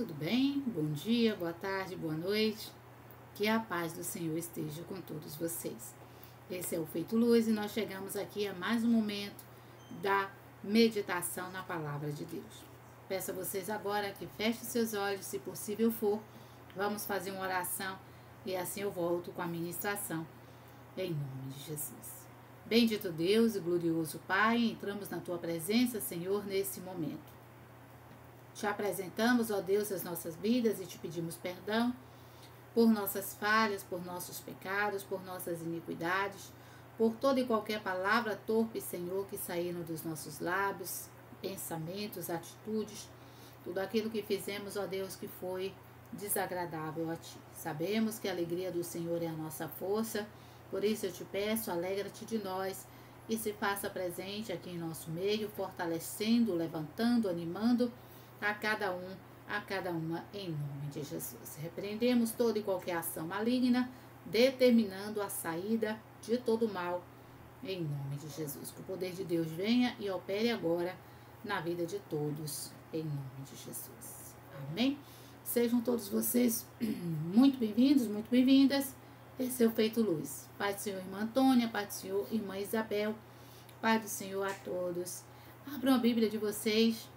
tudo bem? Bom dia, boa tarde, boa noite. Que a paz do Senhor esteja com todos vocês. Esse é o Feito Luz e nós chegamos aqui a mais um momento da meditação na Palavra de Deus. Peço a vocês agora que fechem seus olhos, se possível for. Vamos fazer uma oração e assim eu volto com a ministração, em nome de Jesus. Bendito Deus e glorioso Pai, entramos na Tua presença, Senhor, nesse momento. Te apresentamos, ó Deus, as nossas vidas e te pedimos perdão por nossas falhas, por nossos pecados, por nossas iniquidades, por toda e qualquer palavra torpe, Senhor, que saíram dos nossos lábios, pensamentos, atitudes, tudo aquilo que fizemos, ó Deus, que foi desagradável a Ti. Sabemos que a alegria do Senhor é a nossa força, por isso eu te peço, alegra-te de nós e se faça presente aqui em nosso meio, fortalecendo, levantando, animando a cada uma, em nome de Jesus. Repreendemos toda e qualquer ação maligna, determinando a saída de todo mal, em nome de Jesus. Que o poder de Deus venha e opere agora na vida de todos, em nome de Jesus. Amém? Sejam todos vocês muito bem-vindos, muito bem-vindas. Esse é o Feito Luz. Pai do Senhor, irmã Antônia, Pai do Senhor, irmã Isabel, Pai do Senhor a todos. Abram a Bíblia de vocês,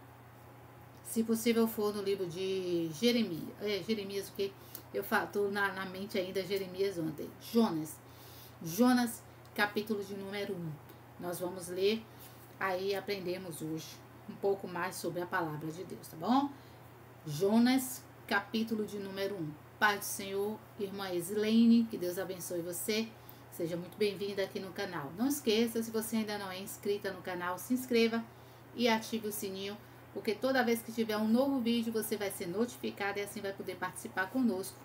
se possível for no livro de Jeremias. Jeremias, o que eu estou na mente ainda, Jeremias ontem. Jonas, capítulo de número 1. Nós vamos ler, aí aprendemos hoje um pouco mais sobre a palavra de Deus, tá bom? Jonas, capítulo de número 1. Pai do Senhor, irmã Islene, que Deus abençoe você. Seja muito bem-vinda aqui no canal. Não esqueça, se você ainda não é inscrita no canal, se inscreva e ative o sininho, porque toda vez que tiver um novo vídeo, você vai ser notificado e assim vai poder participar conosco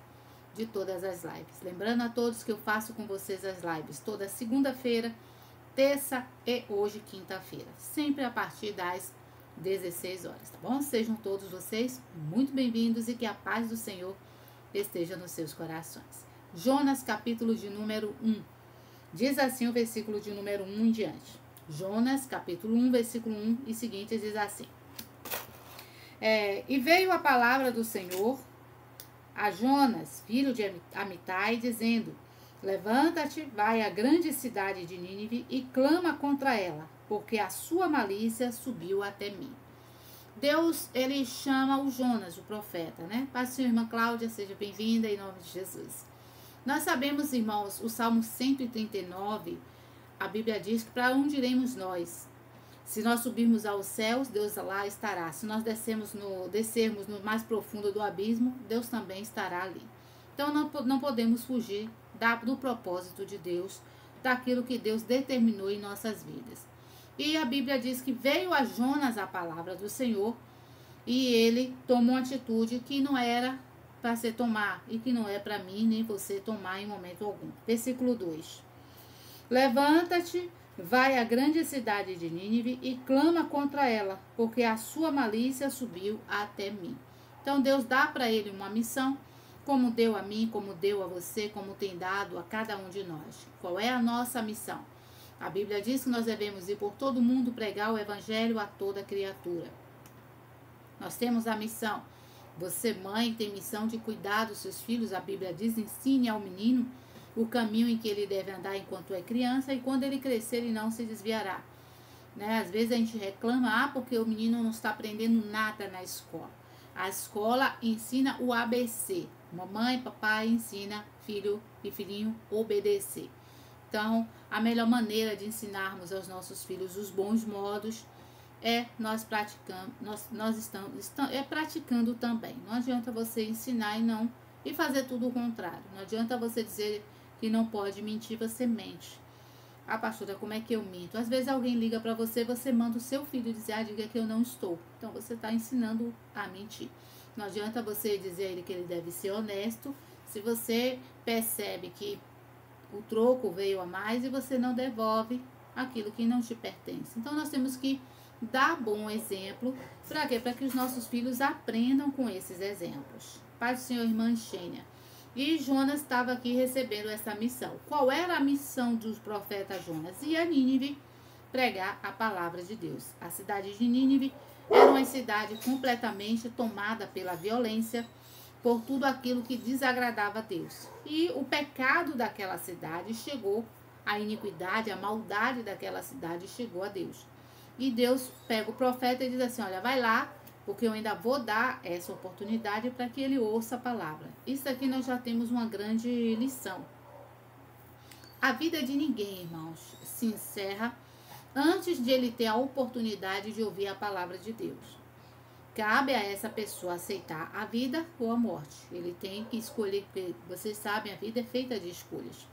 de todas as lives. Lembrando a todos que eu faço com vocês as lives toda segunda-feira, terça e hoje, quinta-feira. Sempre a partir das 16 horas, tá bom? Sejam todos vocês muito bem-vindos e que a paz do Senhor esteja nos seus corações. Jonas, capítulo de número 1. Diz assim o versículo de número 1 em diante. Jonas, capítulo 1, versículo 1 e seguintes diz assim. E veio a palavra do Senhor a Jonas, filho de Amitai, dizendo: levanta-te, vai à grande cidade de Nínive e clama contra ela, porque a sua malícia subiu até mim. Deus, ele chama o Jonas, o profeta, né? Paz, sua irmã Cláudia, seja bem-vinda em nome de Jesus. Nós sabemos, irmãos, o Salmo 139, a Bíblia diz que para onde iremos nós? Se nós subirmos aos céus, Deus lá estará. Se nós descermos no mais profundo do abismo, Deus também estará ali. Então não podemos fugir do propósito de Deus, daquilo que Deus determinou em nossas vidas. E a Bíblia diz que veio a Jonas a palavra do Senhor e ele tomou uma atitude que não era para se tomar e que não é para mim nem você tomar em momento algum. Versículo 2. Levanta-te, vai à grande cidade de Nínive e clama contra ela, porque a sua malícia subiu até mim. Então Deus dá para ele uma missão, como deu a mim, como deu a você, como tem dado a cada um de nós. Qual é a nossa missão? A Bíblia diz que nós devemos ir por todo o mundo pregar o evangelho a toda criatura. Nós temos a missão. Você, mãe, tem missão de cuidar dos seus filhos. A Bíblia diz: ensine ao menino o caminho em que ele deve andar enquanto é criança e quando ele crescer ele não se desviará. Né? Às vezes a gente reclama, porque o menino não está aprendendo nada na escola. A escola ensina o ABC. Mamãe, papai ensina filho e filhinho obedecer. Então, a melhor maneira de ensinarmos aos nossos filhos os bons modos é nós praticando, nós estamos praticando também. Não adianta você ensinar e fazer tudo o contrário. Não adianta você dizer que não pode mentir, você mente. Ah, pastora, como é que eu minto? Às vezes alguém liga para você, você manda o seu filho dizer, diga que eu não estou. Então, você está ensinando a mentir. Não adianta você dizer a ele que ele deve ser honesto, se você percebe que o troco veio a mais e você não devolve aquilo que não te pertence. Então, nós temos que dar bom exemplo. Para quê? Para que os nossos filhos aprendam com esses exemplos. Pai do Senhor, irmã Xênia. E Jonas estava aqui recebendo essa missão. Qual era a missão do profeta Jonas? Ir a Nínive pregar a palavra de Deus. A cidade de Nínive Era uma cidade completamente tomada pela violência, por tudo aquilo que desagradava a Deus. E o pecado daquela cidade chegou, a iniquidade, a maldade daquela cidade chegou a Deus. E Deus pega o profeta e diz assim, olha, vai lá, porque eu ainda vou dar essa oportunidade para que ele ouça a palavra. Isso aqui nós já temos uma grande lição. A vida de ninguém, irmãos, se encerra antes de ele ter a oportunidade de ouvir a palavra de Deus. Cabe a essa pessoa aceitar a vida ou a morte. Ele tem que escolher, porque vocês sabem, a vida é feita de escolhas.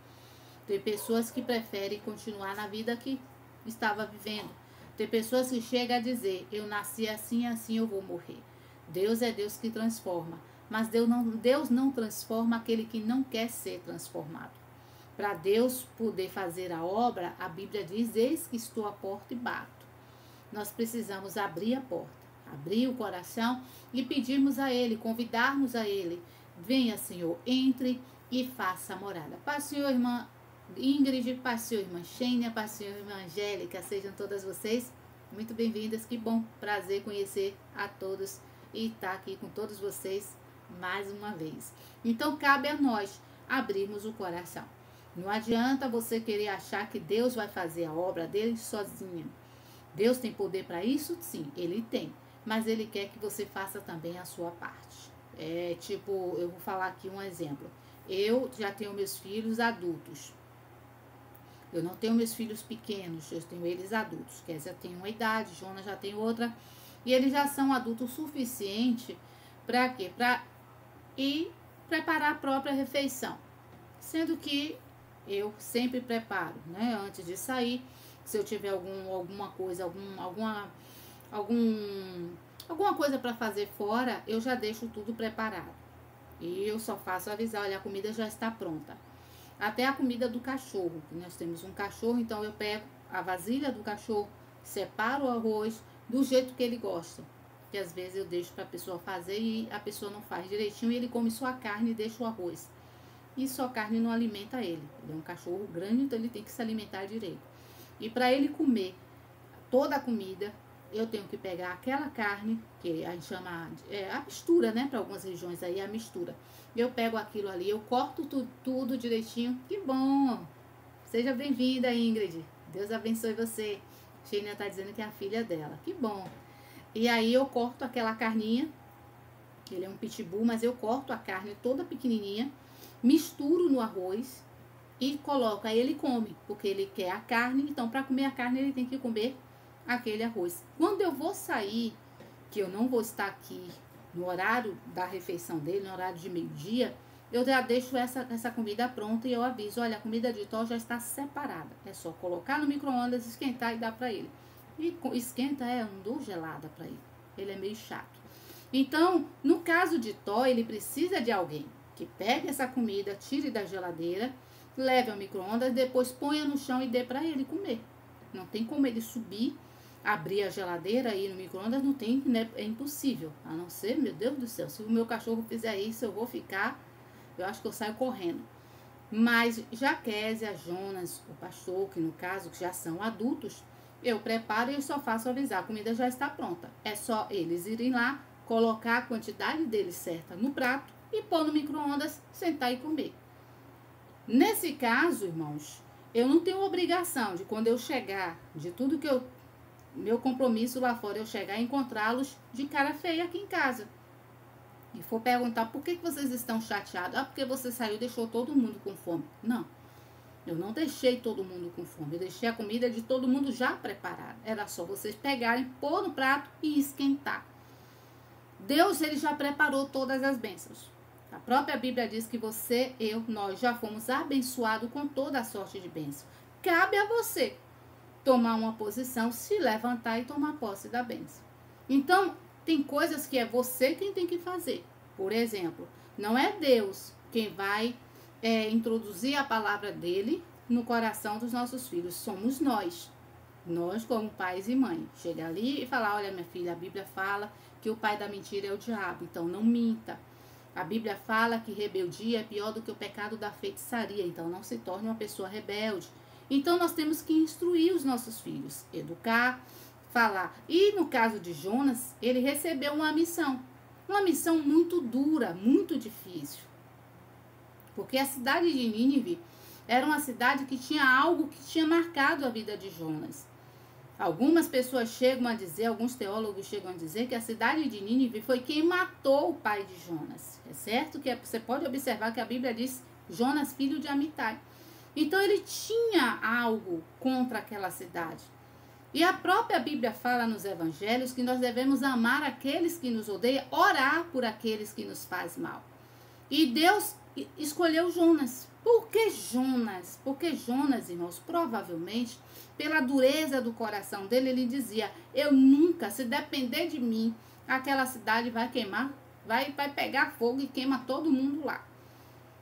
Tem pessoas que preferem continuar na vida que estava vivendo. Tem pessoas que chegam a dizer, eu nasci assim, assim eu vou morrer. Deus é Deus que transforma. Mas Deus não transforma aquele que não quer ser transformado. Para Deus poder fazer a obra, a Bíblia diz, eis que estou à porta e bato. Nós precisamos abrir a porta, abrir o coração e pedirmos a Ele, convidarmos a Ele. Venha, Senhor, entre e faça a morada. Pai, Senhor, irmã Ingrid, Pai, Senhor, irmã Xênia, Pai, Senhor, irmã Angélica, sejam todas vocês muito bem-vindas. Que bom, prazer conhecer a todos e estar aqui com todos vocês mais uma vez. Então, cabe a nós abrirmos o coração. Não adianta você querer achar que Deus vai fazer a obra dele sozinho. Deus tem poder para isso? Sim, ele tem. Mas ele quer que você faça também a sua parte. Eu vou falar aqui um exemplo. Eu já tenho meus filhos adultos. Eu não tenho meus filhos pequenos, eu tenho eles adultos. Kézia tem uma idade, Jonas já tem outra. E eles já são adultos o suficiente para quê? Para ir preparar a própria refeição. Sendo que eu sempre preparo, né? Antes de sair, se eu tiver alguma coisa para fazer fora, eu já deixo tudo preparado. E eu só faço avisar, olha, a comida já está pronta. Até a comida do cachorro, que nós temos um cachorro, então eu pego a vasilha do cachorro, separo o arroz do jeito que ele gosta. Que às vezes eu deixo para a pessoa fazer e a pessoa não faz direitinho e ele come só a carne e deixa o arroz. E só carne não alimenta ele. Ele é um cachorro grande, então ele tem que se alimentar direito. E para ele comer toda a comida, eu tenho que pegar aquela carne, que a gente chama a mistura, né? Para algumas regiões aí, a mistura. Eu pego aquilo ali, eu corto tudo direitinho. Que bom! Seja bem-vinda, Ingrid. Deus abençoe você. Sheila está dizendo que é a filha dela. Que bom! E aí eu corto aquela carninha. Ele é um pitbull, mas eu corto a carne toda pequenininha. Misturo no arroz e coloco, aí ele come, porque ele quer a carne, então para comer a carne ele tem que comer aquele arroz. Quando eu vou sair, que eu não vou estar aqui no horário da refeição dele, no horário de meio-dia, eu já deixo essa comida pronta e eu aviso, olha, a comida de Thor já está separada, é só colocar no micro-ondas, esquentar e dar para ele. E esquenta, eu não dou gelada para ele é meio chato. Então, no caso de Thor, ele precisa de alguém que pegue essa comida, tire da geladeira, leve ao micro-ondas, depois ponha no chão e dê para ele comer. Não tem como ele subir, abrir a geladeira e ir no micro-ondas, não tem, né? É impossível. A não ser, meu Deus do céu, se o meu cachorro fizer isso, eu acho que eu saio correndo. Mas já Kézia, Jonas, o pastor, que no caso, que já são adultos, eu preparo e eu só faço avisar, a comida já está pronta. É só eles irem lá, colocar a quantidade deles certa no prato, e pôr no micro-ondas, sentar e comer. Nesse caso, irmãos, eu não tenho obrigação de quando eu chegar, de tudo que meu compromisso lá fora, eu chegar e encontrá-los de cara feia aqui em casa. E for perguntar, por que vocês estão chateados? Ah, porque você saiu e deixou todo mundo com fome. Não, eu não deixei todo mundo com fome, eu deixei a comida de todo mundo já preparada. Era só vocês pegarem, pôr no prato e esquentar. Deus, ele já preparou todas as bênçãos. A própria Bíblia diz que você, nós já fomos abençoados com toda a sorte de bênção. Cabe a você tomar uma posição, se levantar e tomar posse da bênção. Então, tem coisas que é você quem tem que fazer. Por exemplo, não é Deus quem vai introduzir a palavra dele no coração dos nossos filhos. Somos nós. Nós, como pais e mães. Chega ali e fala, olha, minha filha, a Bíblia fala que o pai da mentira é o diabo, então não minta. A Bíblia fala que rebeldia é pior do que o pecado da feitiçaria, então não se torne uma pessoa rebelde. Então nós temos que instruir os nossos filhos, educar, falar. E no caso de Jonas, ele recebeu uma missão muito dura, muito difícil. Porque a cidade de Nínive era uma cidade que tinha algo que tinha marcado a vida de Jonas. Algumas pessoas chegam a dizer, alguns teólogos chegam a dizer que a cidade de Nínive foi quem matou o pai de Jonas. É certo que você pode observar que a Bíblia diz Jonas, filho de Amitai. Então ele tinha algo contra aquela cidade. E a própria Bíblia fala nos evangelhos que nós devemos amar aqueles que nos odeiam, orar por aqueles que nos faz mal. E Deus escolheu Jonas. Por que Jonas? Porque Jonas, irmãos, provavelmente, pela dureza do coração dele, ele dizia, eu nunca, se depender de mim, aquela cidade vai queimar, vai pegar fogo e queima todo mundo lá.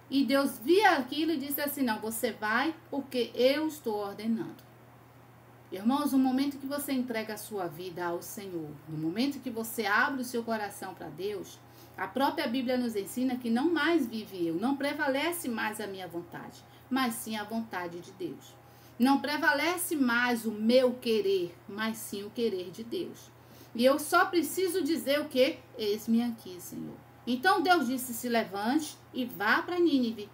E Deus via aquilo e disse assim, não, você vai porque eu estou ordenando. Irmãos, no momento que você entrega a sua vida ao Senhor, no momento que você abre o seu coração para Deus, a própria Bíblia nos ensina que não mais vive eu, não prevalece mais a minha vontade, mas sim a vontade de Deus. Não prevalece mais o meu querer, mas sim o querer de Deus. E eu só preciso dizer o quê? Eis-me aqui, Senhor. Então Deus disse, se levante e vá para Nínive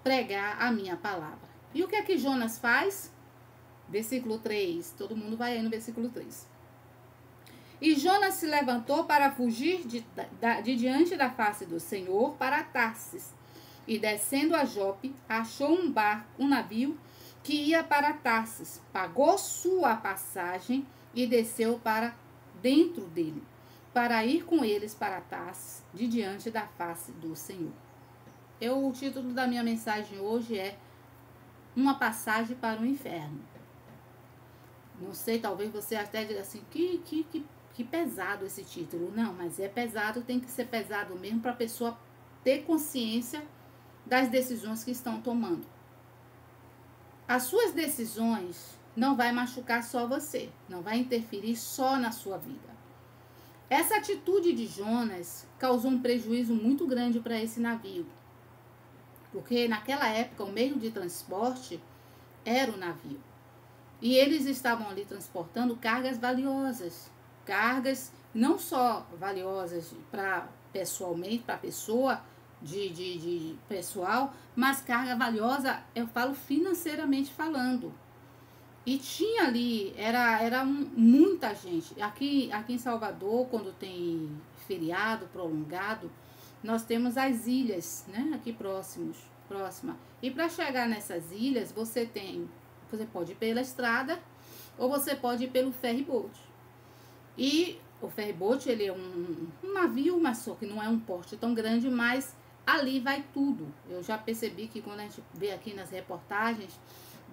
pregar a minha palavra. E o que é que Jonas faz? Versículo 3, todo mundo vai aí no versículo 3. E Jonas se levantou para fugir de diante da face do Senhor para Tarsis. E descendo a Jope, achou um navio que ia para Tarsis. Pagou sua passagem e desceu para dentro dele, para ir com eles para Tarsis, de diante da face do Senhor. O título da minha mensagem hoje é Uma Passagem para o Inferno. Não sei, talvez você até diga assim, que pesado esse título. Não, mas é pesado, tem que ser pesado mesmo para a pessoa ter consciência das decisões que estão tomando. As suas decisões não vai machucar só você, não vai interferir só na sua vida. Essa atitude de Jonas causou um prejuízo muito grande para esse navio, porque naquela época o meio de transporte era o navio. E eles estavam ali transportando cargas valiosas. Cargas não só valiosas para pessoalmente, para a pessoa de pessoal, mas carga valiosa, eu falo financeiramente falando. E tinha ali, era muita gente. Aqui em Salvador, quando tem feriado prolongado, nós temos as ilhas, né? Aqui próxima. E para chegar nessas ilhas, você pode ir pela estrada ou você pode ir pelo ferry-boat. E o ferry-boat, ele é um navio, mas só que não é um porte tão grande, mas ali vai tudo. Eu já percebi que quando a gente vê aqui nas reportagens,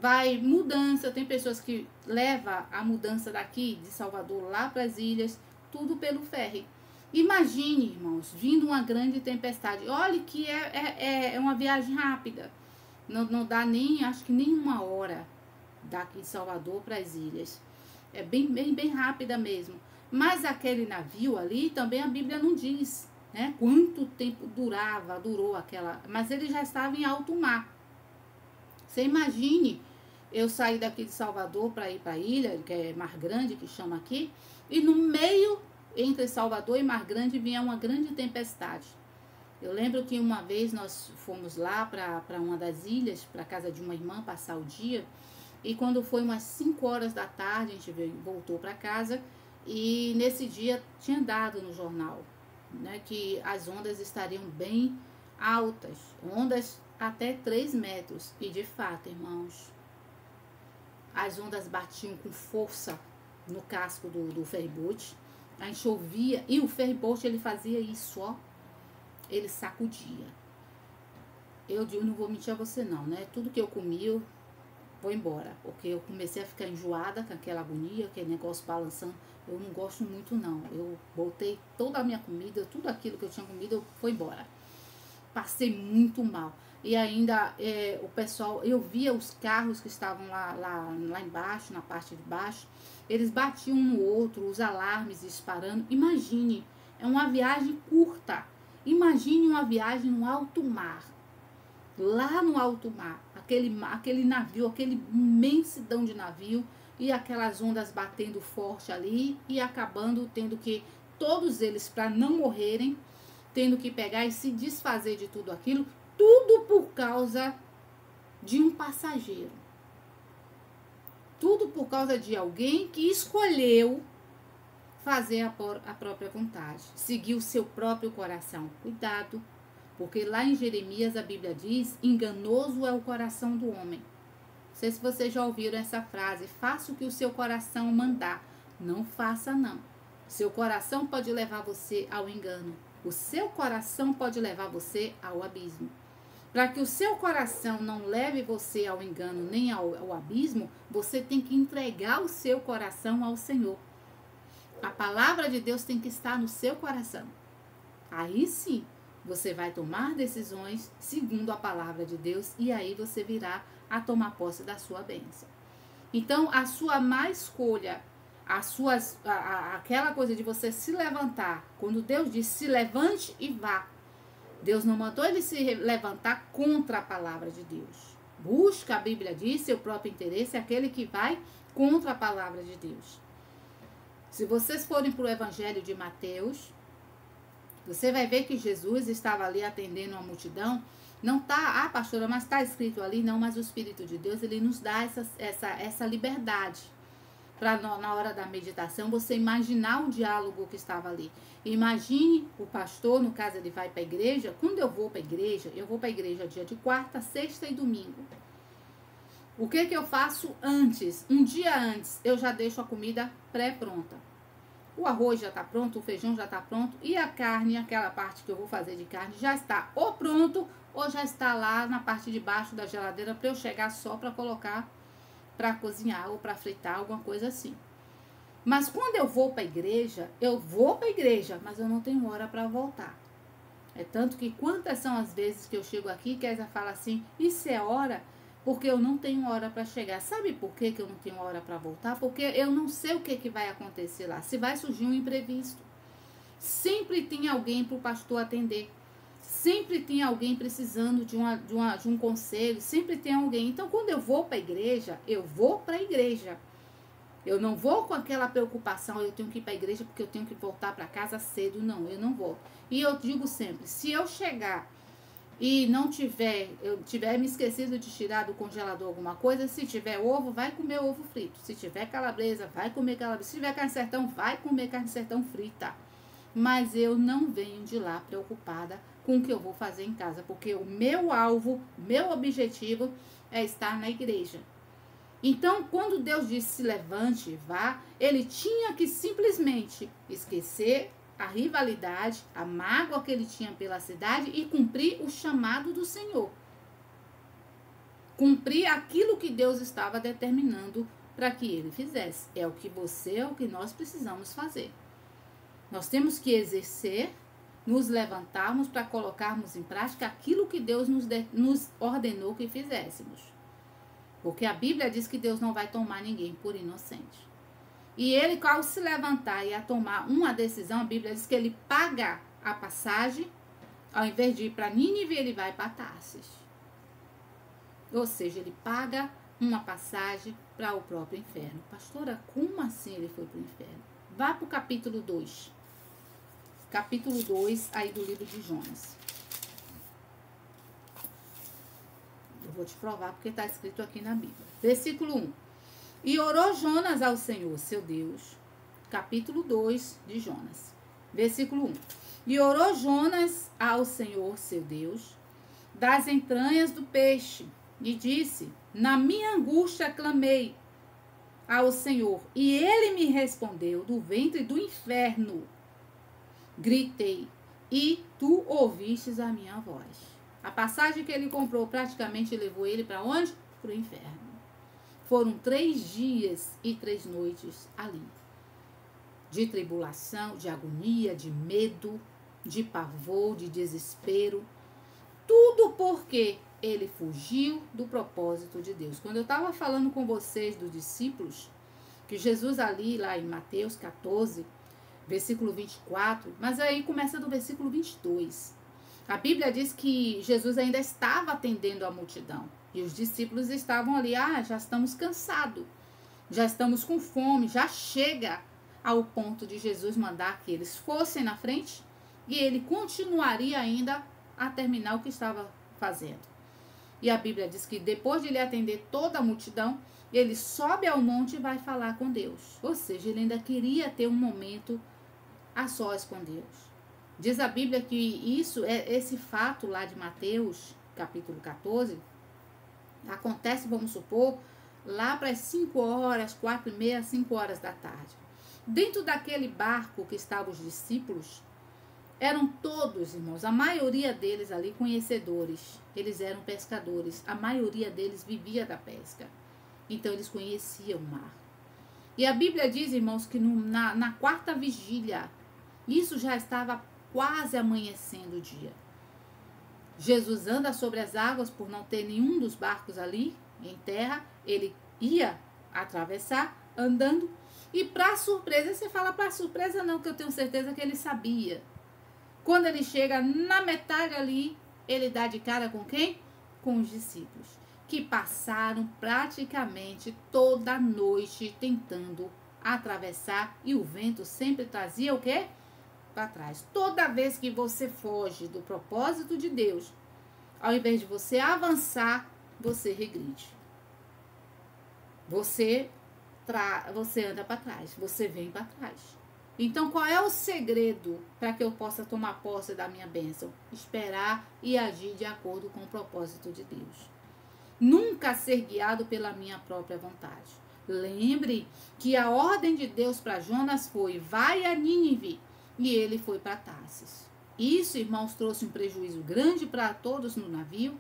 vai mudança, tem pessoas que levam a mudança daqui de Salvador lá para as ilhas, tudo pelo ferry. Imagine, irmãos, vindo uma grande tempestade. Olha que é uma viagem rápida. Não dá acho que nem uma hora daqui de Salvador para as ilhas. É bem rápida mesmo. Mas aquele navio ali, também a Bíblia não diz, né, quanto tempo durou aquela... Mas ele já estava em alto mar. Você imagine, eu saí daqui de Salvador para ir para a ilha, que é Mar Grande, que chama aqui, e no meio, entre Salvador e Mar Grande, vinha uma grande tempestade. Eu lembro que uma vez nós fomos lá para uma das ilhas, para a casa de uma irmã, passar o dia, e quando foi umas 5 horas da tarde, a gente voltou para casa, e nesse dia tinha dado no jornal, né, que as ondas estariam bem altas, ondas até 3 metros. E de fato, irmãos, as ondas batiam com força no casco do ferry-boat, a gente ouvia, e o ferry-boat ele fazia isso, ó, ele sacudia. Eu não vou mentir a você não, né, tudo que eu comi eu vou embora, porque eu comecei a ficar enjoada com aquela agonia, aquele negócio balançando. Eu não gosto muito não, eu botei toda a minha comida, tudo aquilo que eu tinha comido, eu fui embora. Passei muito mal. E ainda o pessoal, eu via os carros que estavam lá embaixo, na parte de baixo, eles batiam um no outro, os alarmes disparando. Imagine, é uma viagem curta. Imagine uma viagem no alto mar. Lá no alto mar, aquele navio, aquele imensidão de navio, e aquelas ondas batendo forte ali e acabando tendo que, todos eles, para não morrerem, tendo que pegar e se desfazer de tudo aquilo, tudo por causa de um passageiro. Tudo por causa de alguém que escolheu fazer a própria vontade, seguir o seu próprio coração. Cuidado, porque lá em Jeremias a Bíblia diz: enganoso é o coração do homem. Não sei se vocês já ouviram essa frase: faça o que o seu coração mandar. Não faça, não. Seu coração pode levar você ao engano. O seu coração pode levar você ao abismo. Para que o seu coração não leve você ao engano nem ao abismo, você tem que entregar o seu coração ao Senhor. A palavra de Deus tem que estar no seu coração. Aí sim, você vai tomar decisões segundo a palavra de Deus e aí você virá a tomar posse da sua bênção. Então, a sua má escolha, aquela coisa de você se levantar, quando Deus diz se levante e vá, Deus não mandou ele se levantar contra a palavra de Deus. Busca, a Bíblia diz, seu próprio interesse é aquele que vai contra a palavra de Deus. Se vocês forem para o Evangelho de Mateus, você vai ver que Jesus estava ali atendendo uma multidão. Não tá, pastora, mas está escrito ali, não, mas o Espírito de Deus, ele nos dá essa liberdade. Para na hora da meditação, você imaginar o diálogo que estava ali. Imagine o pastor, no caso ele vai para a igreja. Quando eu vou para a igreja dia de quarta, sexta e domingo. O que eu faço antes? Um dia antes, eu já deixo a comida pré-pronta. O arroz já está pronto, o feijão já está pronto e a carne, aquela parte que eu vou fazer de carne, já está ou pronto ou já está lá na parte de baixo da geladeira para eu chegar só para colocar para cozinhar ou para fritar, alguma coisa assim. Mas quando eu vou para a igreja, mas eu não tenho hora para voltar. É tanto que quantas são as vezes que eu chego aqui, que ela fala assim, isso é hora, porque eu não tenho hora para chegar. Sabe por que eu não tenho hora para voltar? Porque eu não sei o que vai acontecer lá. Se vai surgir um imprevisto. Sempre tem alguém para o pastor atender. Sempre tem alguém precisando de um conselho. Sempre tem alguém. Então, quando eu vou para a igreja, eu vou para a igreja. Eu não vou com aquela preocupação, eu tenho que ir para a igreja porque eu tenho que voltar para casa cedo. Não, eu não vou. E eu digo sempre, se eu chegar e não eu tiver me esquecido de tirar do congelador alguma coisa, se tiver ovo, vai comer ovo frito. Se tiver calabresa, vai comer calabresa. Se tiver carne sertão, vai comer carne sertão frita. Mas eu não venho de lá preocupada com o que eu vou fazer em casa, porque o meu alvo, meu objetivo é estar na igreja. Então, quando Deus disse se levante e vá, ele tinha que simplesmente esquecer a rivalidade, a mágoa que ele tinha pela cidade e cumprir o chamado do Senhor. Cumprir aquilo que Deus estava determinando para que ele fizesse. É o que nós precisamos fazer. Nós temos que exercer, nos levantarmos para colocarmos em prática aquilo que Deus nos ordenou que fizéssemos. Porque a Bíblia diz que Deus não vai tomar ninguém por inocente. E ele, ao se levantar e a tomar uma decisão, a Bíblia diz que ele paga a passagem, ao invés de ir para Nínive, ele vai para Tarsis. Ou seja, ele paga uma passagem para o próprio inferno. Pastora, como assim ele foi para o inferno? Vá para o capítulo 2. Capítulo 2, aí do livro de Jonas. Eu vou te provar porque está escrito aqui na Bíblia. Versículo 1. E orou Jonas ao Senhor, seu Deus. Capítulo 2 de Jonas. Versículo 1. E orou Jonas ao Senhor, seu Deus, das entranhas do peixe, e disse: na minha angústia clamei ao Senhor, e ele me respondeu do ventre do inferno. Gritei, e tu ouvistes a minha voz. A passagem que ele comprou praticamente levou ele para onde? Para o inferno. Foram 3 dias e 3 noites ali. De tribulação, de agonia, de medo, de pavor, de desespero. Tudo porque ele fugiu do propósito de Deus. Quando eu estava falando com vocês dos discípulos, que Jesus ali, lá em Mateus 14, versículo 24, mas aí começa do versículo 22. A Bíblia diz que Jesus ainda estava atendendo a multidão. E os discípulos estavam ali, já estamos cansados. já estamos com fome, já chega ao ponto de Jesus mandar que eles fossem na frente e ele continuaria ainda a terminar o que estava fazendo. E a Bíblia diz que depois de ele atender toda a multidão, ele sobe ao monte e vai falar com Deus. Ou seja, ele ainda queria ter um momento a sós com Deus. Diz a Bíblia que esse fato lá de Mateus, capítulo 14, acontece, vamos supor, lá para as 5 horas, 4h30, 5 horas da tarde. Dentro daquele barco que estavam os discípulos, eram todos, irmãos, a maioria deles ali conhecedores. Eles eram pescadores, a maioria deles vivia da pesca. Então eles conheciam o mar. E a Bíblia diz, irmãos, que na quarta vigília, isso já estava quase amanhecendo o dia. Jesus anda sobre as águas por não ter nenhum dos barcos ali em terra. Ele ia atravessar andando. E para surpresa, você fala para surpresa não, que eu tenho certeza que ele sabia. Quando ele chega na metade ali, ele dá de cara com quem? Com os discípulos, que passaram praticamente toda a noite tentando atravessar e o vento sempre trazia o quê? Para trás. Toda vez que você foge do propósito de Deus, ao invés de você avançar, você regride. Você anda para trás, você vem para trás. Então, qual é o segredo para que eu possa tomar posse da minha bênção? Esperar e agir de acordo com o propósito de Deus. Nunca ser guiado pela minha própria vontade. Lembre que a ordem de Deus para Jonas foi: vai a Nínive, e ele foi para Tarsis. Isso, irmãos, trouxe um prejuízo grande para todos no navio,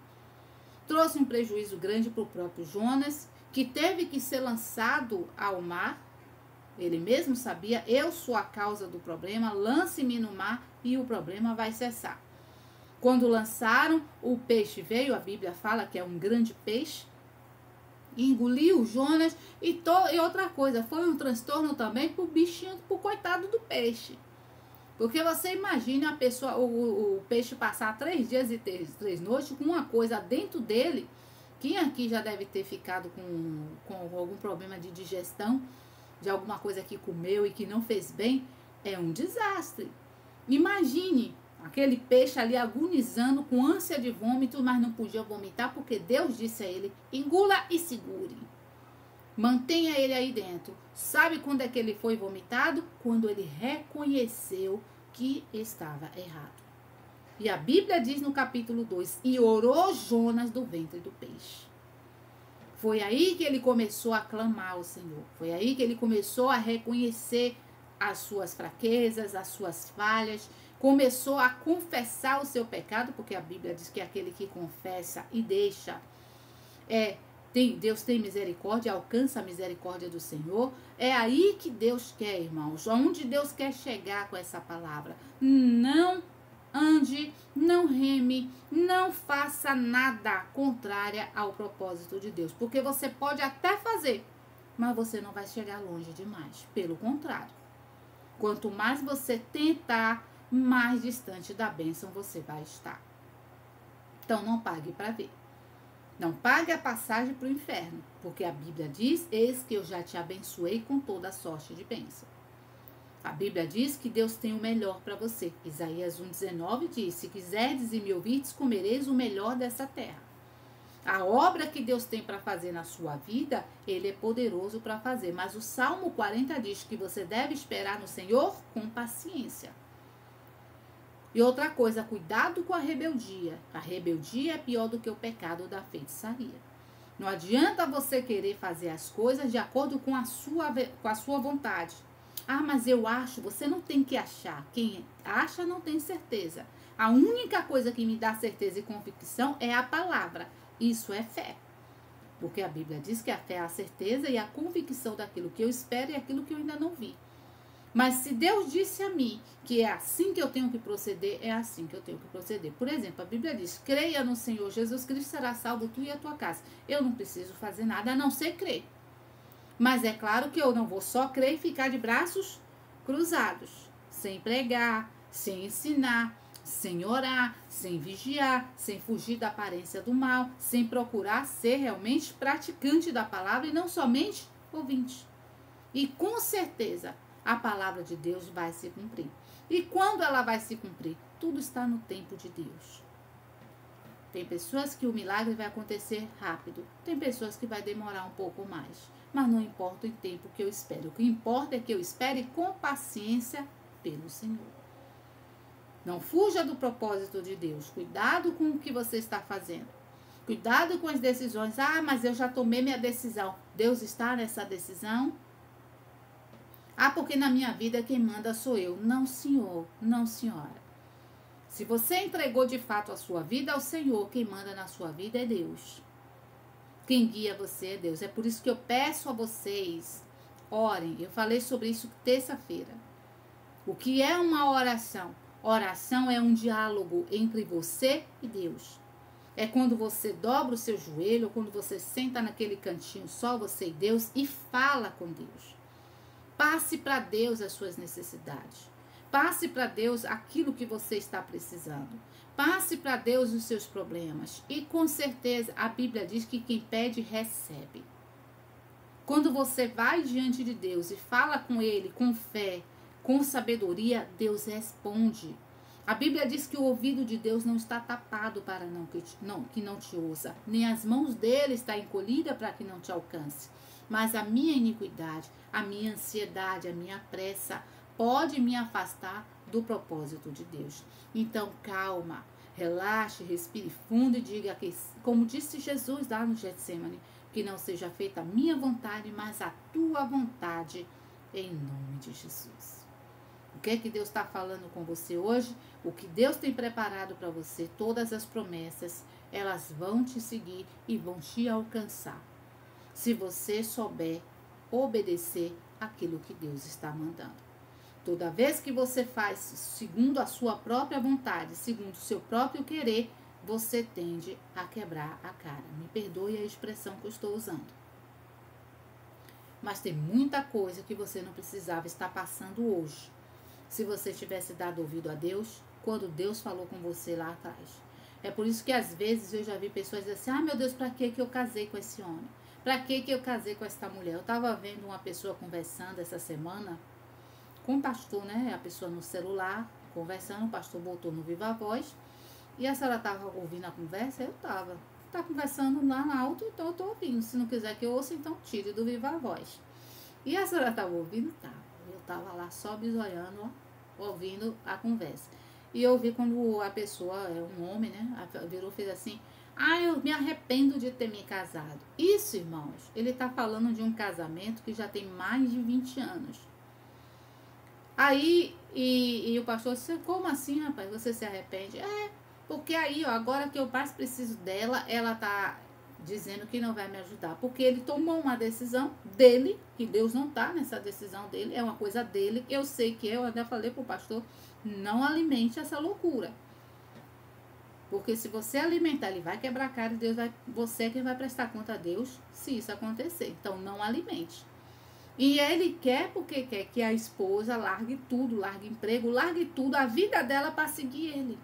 trouxe um prejuízo grande para o próprio Jonas, que teve que ser lançado ao mar. Ele mesmo sabia: eu sou a causa do problema, lance-me no mar e o problema vai cessar. Quando lançaram, o peixe veio, a Bíblia fala que é um grande peixe, engoliu Jonas e outra coisa, foi um transtorno também pro bichinho, pro coitado do peixe. Porque você imagina a pessoa, o peixe passar 3 dias e 3 noites com uma coisa dentro dele. Quem aqui já deve ter ficado com algum problema de digestão, de alguma coisa que comeu e que não fez bem? É um desastre. Imagine aquele peixe ali agonizando com ânsia de vômito, mas não podia vomitar porque Deus disse a ele: engula e segure. Mantenha ele aí dentro. Sabe quando é que ele foi vomitado? Quando ele reconheceu que estava errado. E a Bíblia diz no capítulo 2, e orou Jonas do ventre do peixe. Foi aí que ele começou a clamar ao Senhor. Foi aí que ele começou a reconhecer as suas fraquezas, as suas falhas. Começou a confessar o seu pecado, porque a Bíblia diz que aquele que confessa e deixa, Deus tem misericórdia, alcança a misericórdia do Senhor. É aí que Deus quer, irmãos. Onde Deus quer chegar com essa palavra. Não ande, não reme, não faça nada contrária ao propósito de Deus. Porque você pode até fazer, mas você não vai chegar longe demais. Pelo contrário, quanto mais você tentar, mais distante da bênção você vai estar. Então não pague para ver. Não pague a passagem para o inferno, porque a Bíblia diz: eis que eu já te abençoei com toda a sorte de bênção. A Bíblia diz que Deus tem o melhor para você. Isaías 1,19 diz: se quiserdes e me ouvirdes, comereis o melhor dessa terra. A obra que Deus tem para fazer na sua vida, Ele é poderoso para fazer. Mas o Salmo 40 diz que você deve esperar no Senhor com paciência. E outra coisa, cuidado com a rebeldia. A rebeldia é pior do que o pecado da feitiçaria. Não adianta você querer fazer as coisas de acordo com a sua vontade. Ah, mas eu acho. Você não tem que achar. Quem acha não tem certeza. A única coisa que me dá certeza e convicção é a palavra. Isso é fé. Porque a Bíblia diz que a fé é a certeza e a convicção daquilo que eu espero e aquilo que eu ainda não vi. Mas se Deus disse a mim que é assim que eu tenho que proceder, é assim que eu tenho que proceder. Por exemplo, a Bíblia diz: creia no Senhor Jesus Cristo, será salvo tu e a tua casa. Eu não preciso fazer nada a não ser crer. Mas é claro que eu não vou só crer e ficar de braços cruzados, sem pregar, sem ensinar, sem orar, sem vigiar, sem fugir da aparência do mal, sem procurar ser realmente praticante da palavra e não somente ou 20. E com certeza a palavra de Deus vai se cumprir. E quando ela vai se cumprir? Tudo está no tempo de Deus. Tem pessoas que o milagre vai acontecer rápido. Tem pessoas que vai demorar um pouco mais. Mas não importa o tempo que eu espero. O que importa é que eu espere com paciência pelo Senhor. Não fuja do propósito de Deus. Cuidado com o que você está fazendo. Cuidado com as decisões. Ah, mas eu já tomei minha decisão. Deus está nessa decisão? Ah, porque na minha vida quem manda sou eu. Não, senhor. Não, senhora. Se você entregou de fato a sua vida ao Senhor, quem manda na sua vida é Deus. Quem guia você é Deus. É por isso que eu peço a vocês, orem. Eu falei sobre isso terça-feira. O que é uma oração? Oração é um diálogo entre você e Deus. É quando você dobra o seu joelho, ou quando você senta naquele cantinho só você e Deus e fala com Deus. Passe para Deus as suas necessidades. Passe para Deus aquilo que você está precisando. Passe para Deus os seus problemas. E com certeza a Bíblia diz que quem pede, recebe. Quando você vai diante de Deus e fala com Ele com fé, com sabedoria, Deus responde. A Bíblia diz que o ouvido de Deus não está tapado para que não te ouça. Nem as mãos dele está encolhida para que não te alcance. Mas a minha iniquidade, a minha ansiedade, a minha pressa pode me afastar do propósito de Deus. Então, calma, relaxe, respire fundo e diga que, como disse Jesus lá no Getsemane, que não seja feita a minha vontade, mas a tua vontade, em nome de Jesus. O que é que Deus está falando com você hoje? O que Deus tem preparado para você, todas as promessas, elas vão te seguir e vão te alcançar. Se você souber obedecer aquilo que Deus está mandando. Toda vez que você faz segundo a sua própria vontade, segundo o seu próprio querer, você tende a quebrar a cara. Me perdoe a expressão que eu estou usando. Mas tem muita coisa que você não precisava estar passando hoje. Se você tivesse dado ouvido a Deus, quando Deus falou com você lá atrás. É por isso que às vezes eu já vi pessoas dizer assim, ah, meu Deus, para que eu casei com esse homem? Para que eu casei com essa mulher? Eu estava vendo uma pessoa conversando essa semana com o pastor, né? A pessoa no celular, conversando, o pastor botou no Viva Voz. E a senhora estava ouvindo a conversa? Eu estava. Está conversando lá no alto, então eu estou ouvindo. Se não quiser que eu ouça, então tire do Viva Voz. E a senhora estava ouvindo? Tá. Eu estava lá só bisoiando, ó, ouvindo a conversa. E eu vi quando a pessoa, é um homem, né? Virou e fez assim, ah, eu me arrependo de ter me casado. Isso, irmãos, ele está falando de um casamento que já tem mais de 20 anos. Aí, e o pastor disse, como assim, rapaz, você se arrepende? É, porque aí, ó, agora que eu mais preciso dela, ela tá dizendo que não vai me ajudar. Porque ele tomou uma decisão dele, que Deus não tá nessa decisão dele, é uma coisa dele. Eu sei que eu até falei pro pastor, não alimente essa loucura. Porque se você alimentar, ele vai quebrar a cara e Deus vai, você é quem vai prestar conta a Deus se isso acontecer. Então, não alimente. E ele quer porque quer que a esposa largue tudo, largue emprego, largue tudo, a vida dela para seguir ele.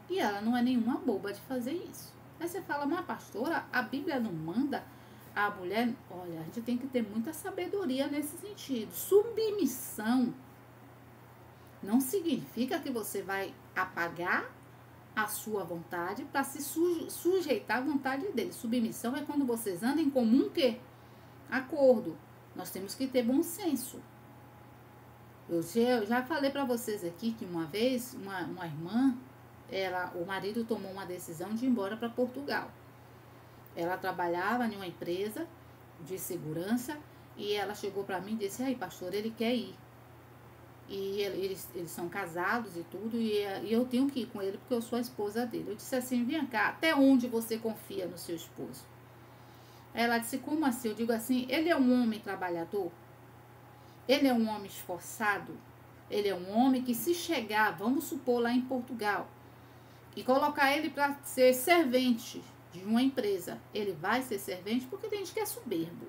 E ela não é nenhuma boba de fazer isso. Aí você fala, mas pastora, a Bíblia não manda a mulher... Olha, a gente tem que ter muita sabedoria nesse sentido. Submissão não significa que você vai apagar a sua vontade para se sujeitar à vontade dele. Submissão é quando vocês andam em comum quê? Acordo. Nós temos que ter bom senso. Eu já falei para vocês aqui que uma vez, uma irmã, o marido tomou uma decisão de ir embora para Portugal. Ela trabalhava em uma empresa de segurança e ela chegou para mim e disse, aí pastor, ele quer ir. E eles são casados e tudo, e eu tenho que ir com ele porque eu sou a esposa dele. Eu disse assim, vem cá, até onde você confia no seu esposo? Ela disse, como assim? Eu digo assim, ele é um homem trabalhador? Ele é um homem esforçado? Ele é um homem que se chegar, vamos supor lá em Portugal, e colocar ele para ser servente de uma empresa, ele vai ser servente? Porque tem gente que é soberbo.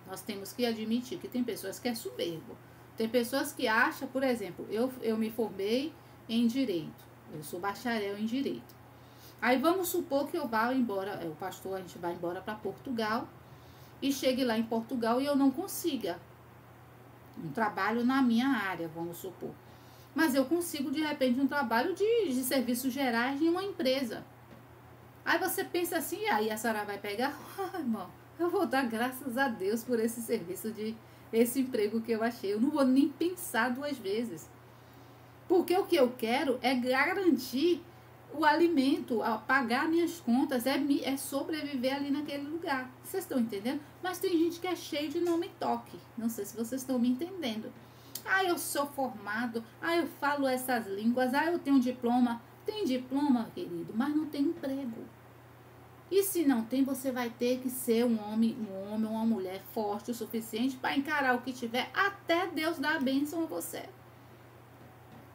Nós temos que admitir que tem pessoas que é soberbo. Tem pessoas que acham, por exemplo, eu me formei em Direito, eu sou bacharel em Direito. Aí vamos supor que eu vá embora, o pastor, a gente vai embora para Portugal e chegue lá em Portugal e eu não consiga um trabalho na minha área, vamos supor. Mas eu consigo, de repente, um trabalho de serviços gerais em uma empresa. Aí você pensa assim, aí a senhora vai pegar, irmão, eu vou dar graças a Deus por esse serviço, esse emprego que eu achei. Eu não vou nem pensar duas vezes. Porque o que eu quero é garantir o alimento, pagar minhas contas, é sobreviver ali naquele lugar. Vocês estão entendendo? Mas tem gente que é cheio de não me toque. Não sei se vocês estão me entendendo. Eu sou formado, eu falo essas línguas, eu tenho diploma. Tem diploma, querido, mas não tem emprego. E se não tem, você vai ter que ser um homem, uma mulher forte o suficiente para encarar o que tiver, até Deus dar a bênção a você.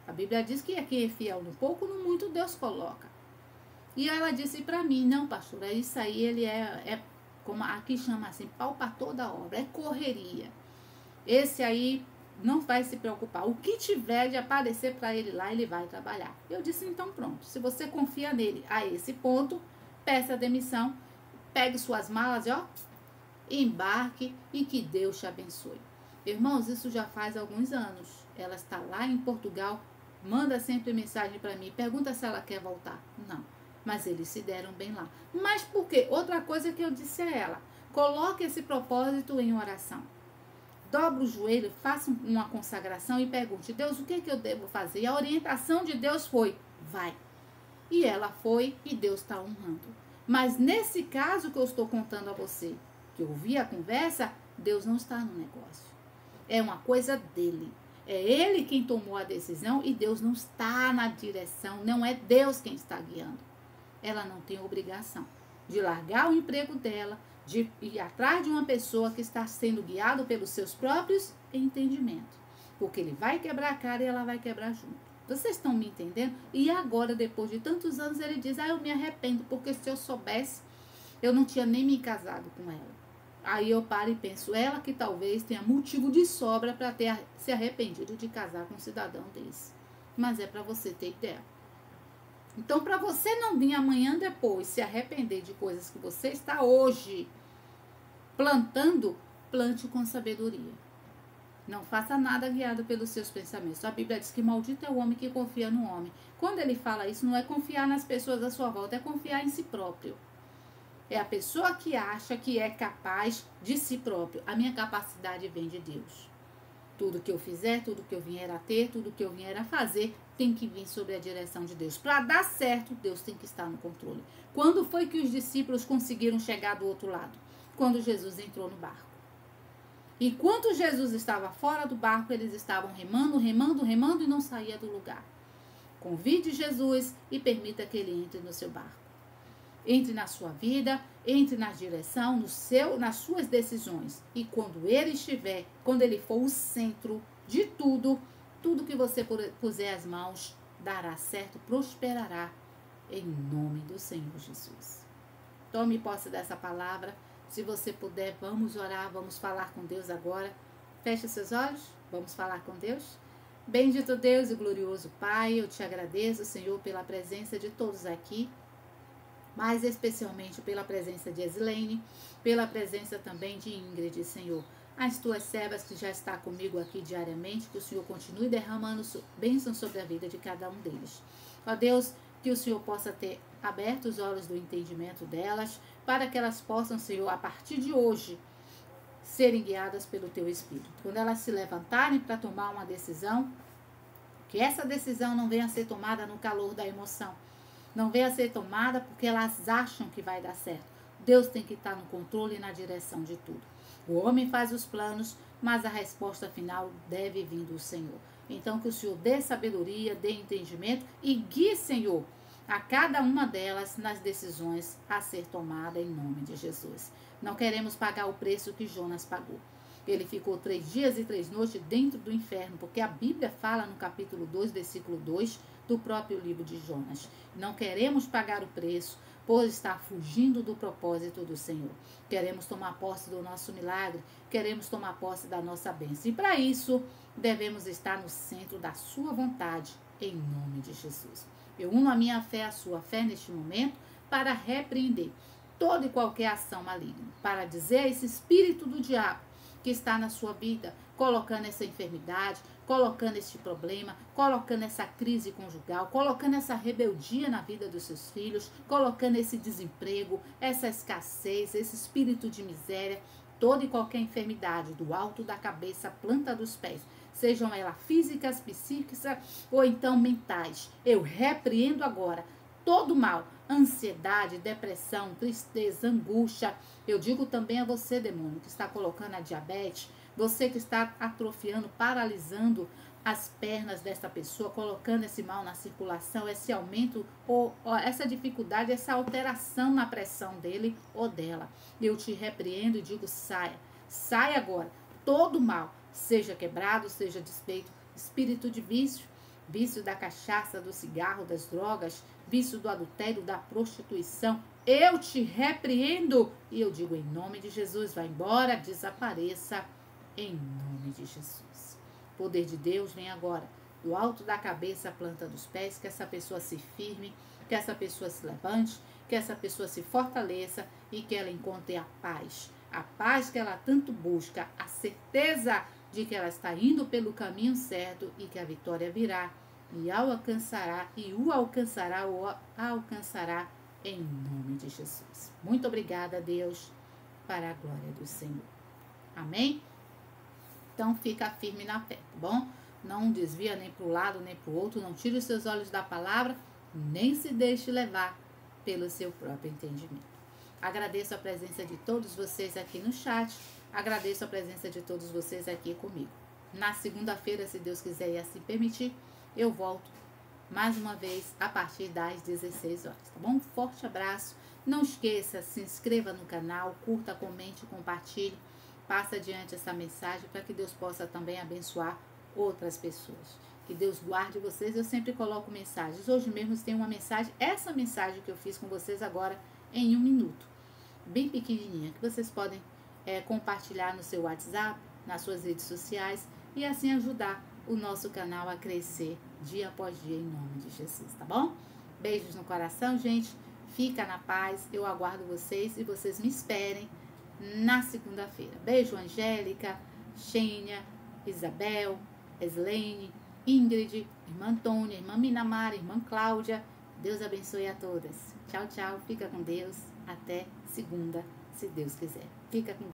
A Bíblia diz que quem é fiel no pouco, no muito Deus coloca. E ela disse para mim, não, pastora, isso aí ele é como aqui chama assim, pau para toda obra, é correria. Esse aí não vai se preocupar. O que tiver de aparecer para ele lá, ele vai trabalhar. Eu disse, então pronto, se você confia nele a esse ponto, peça a demissão, pegue suas malas e embarque e que Deus te abençoe. Irmãos, isso já faz alguns anos. Ela está lá em Portugal, manda sempre mensagem para mim, pergunta se ela quer voltar. Não, mas eles se deram bem lá. Mas por quê? Outra coisa que eu disse a ela, coloque esse propósito em oração. Dobre o joelho, faça uma consagração e pergunte, Deus, o que é que eu devo fazer? E a orientação de Deus foi, vai. E ela foi e Deus está honrando. Mas nesse caso que eu estou contando a você, que eu ouvi a conversa, Deus não está no negócio. É uma coisa dele. É ele quem tomou a decisão e Deus não está na direção, não é Deus quem está guiando. Ela não tem obrigação de largar o emprego dela, de ir atrás de uma pessoa que está sendo guiado pelos seus próprios entendimentos. Porque ele vai quebrar a cara e ela vai quebrar junto. Vocês estão me entendendo? E agora, depois de tantos anos, ele diz, eu me arrependo, porque se eu soubesse, eu não tinha nem me casado com ela. Aí eu paro e penso, ela que talvez tenha motivo de sobra para ter se arrependido de casar com um cidadão desse. Mas é para você ter ideia. Então, para você não vir amanhã depois se arrepender de coisas que você está hoje plantando, plante com sabedoria. Não faça nada guiado pelos seus pensamentos. A Bíblia diz que maldito é o homem que confia no homem. Quando ele fala isso, não é confiar nas pessoas à sua volta, é confiar em si próprio. É a pessoa que acha que é capaz de si próprio. A minha capacidade vem de Deus. Tudo que eu fizer, tudo que eu vier a ter, tudo que eu vier a fazer, tem que vir sob a direção de Deus. Para dar certo, Deus tem que estar no controle. Quando foi que os discípulos conseguiram chegar do outro lado? Quando Jesus entrou no barco. Enquanto Jesus estava fora do barco, eles estavam remando e não saía do lugar. Convide Jesus e permita que ele entre no seu barco. Entre na sua vida, entre na direção, nas suas decisões. E quando ele estiver, quando ele for o centro de tudo, tudo que você puser as mãos dará certo, prosperará em nome do Senhor Jesus. Tome posse dessa palavra. Se você puder, vamos orar, vamos falar com Deus agora. Feche seus olhos, vamos falar com Deus. Bendito Deus e glorioso Pai, eu te agradeço, Senhor, pela presença de todos aqui, mas especialmente pela presença de Eslene, pela presença também de Ingrid, Senhor. As tuas servas que já está comigo aqui diariamente, que o Senhor continue derramando bênção sobre a vida de cada um deles. Ó Deus, que o Senhor possa ter aberto os olhos do entendimento delas, para que elas possam, Senhor, a partir de hoje, serem guiadas pelo Teu Espírito. Quando elas se levantarem para tomar uma decisão, que essa decisão não venha a ser tomada no calor da emoção, não venha a ser tomada porque elas acham que vai dar certo. Deus tem que estar no controle e na direção de tudo. O homem faz os planos, mas a resposta final deve vir do Senhor. Então, que o Senhor dê sabedoria, dê entendimento e guie, Senhor, a cada uma delas nas decisões a ser tomada em nome de Jesus. Não queremos pagar o preço que Jonas pagou. Ele ficou 3 dias e 3 noites dentro do inferno, porque a Bíblia fala no capítulo 2, versículo 2, do próprio livro de Jonas. Não queremos pagar o preço por estar fugindo do propósito do Senhor. Queremos tomar posse do nosso milagre, queremos tomar posse da nossa bênção. E para isso, devemos estar no centro da sua vontade, em nome de Jesus. Eu uno a minha fé à sua fé neste momento para repreender toda e qualquer ação maligna, para dizer a esse espírito do diabo que está na sua vida, colocando essa enfermidade, colocando este problema, colocando essa crise conjugal, colocando essa rebeldia na vida dos seus filhos, colocando esse desemprego, essa escassez, esse espírito de miséria, toda e qualquer enfermidade, do alto da cabeça à planta dos pés, sejam elas físicas, psíquicas ou então mentais. Eu repreendo agora todo mal, ansiedade, depressão, tristeza, angústia. Eu digo também a você, demônio, que está colocando a diabetes, você que está atrofiando, paralisando as pernas dessa pessoa, colocando esse mal na circulação, esse aumento ou essa dificuldade, essa alteração na pressão dele ou dela. Eu te repreendo e digo, saia. Saia agora. Todo mal, seja quebrado, seja desfeito, espírito de vício, vício da cachaça, do cigarro, das drogas, vício do adultério, da prostituição, eu te repreendo e eu digo em nome de Jesus, vai embora, desapareça em nome de Jesus. O poder de Deus vem agora, do alto da cabeça à planta dos pés, que essa pessoa se firme, que essa pessoa se levante, que essa pessoa se fortaleça e que ela encontre a paz que ela tanto busca, a certeza de que ela está indo pelo caminho certo e que a vitória virá e o alcançará em nome de Jesus. Muito obrigada, Deus, para a glória do Senhor. Amém? Então fica firme na fé, tá bom? Não desvia nem para o lado nem para o outro, não tire os seus olhos da palavra, nem se deixe levar pelo seu próprio entendimento. Agradeço a presença de todos vocês aqui no chat, agradeço a presença de todos vocês aqui comigo. Na segunda-feira, se Deus quiser e assim permitir, eu volto mais uma vez a partir das 16 horas, tá bom? Um forte abraço. Não esqueça, se inscreva no canal, curta, comente, compartilhe. Passa adiante essa mensagem para que Deus possa também abençoar outras pessoas. Que Deus guarde vocês. Eu sempre coloco mensagens. Hoje mesmo tem uma mensagem, essa mensagem que eu fiz com vocês agora em 1 minuto. Bem pequenininha, que vocês podem compartilhar no seu WhatsApp, nas suas redes sociais e assim ajudar o nosso canal a crescer dia após dia em nome de Jesus, tá bom? Beijos no coração, gente. Fica na paz. Eu aguardo vocês e vocês me esperem na segunda-feira. Beijo, Angélica, Xênia, Isabel, Eslene, Ingrid, irmã Antônia, irmã Minamara, irmã Cláudia. Deus abençoe a todas. Tchau, tchau. Fica com Deus. Até segunda, se Deus quiser. Fica com Deus.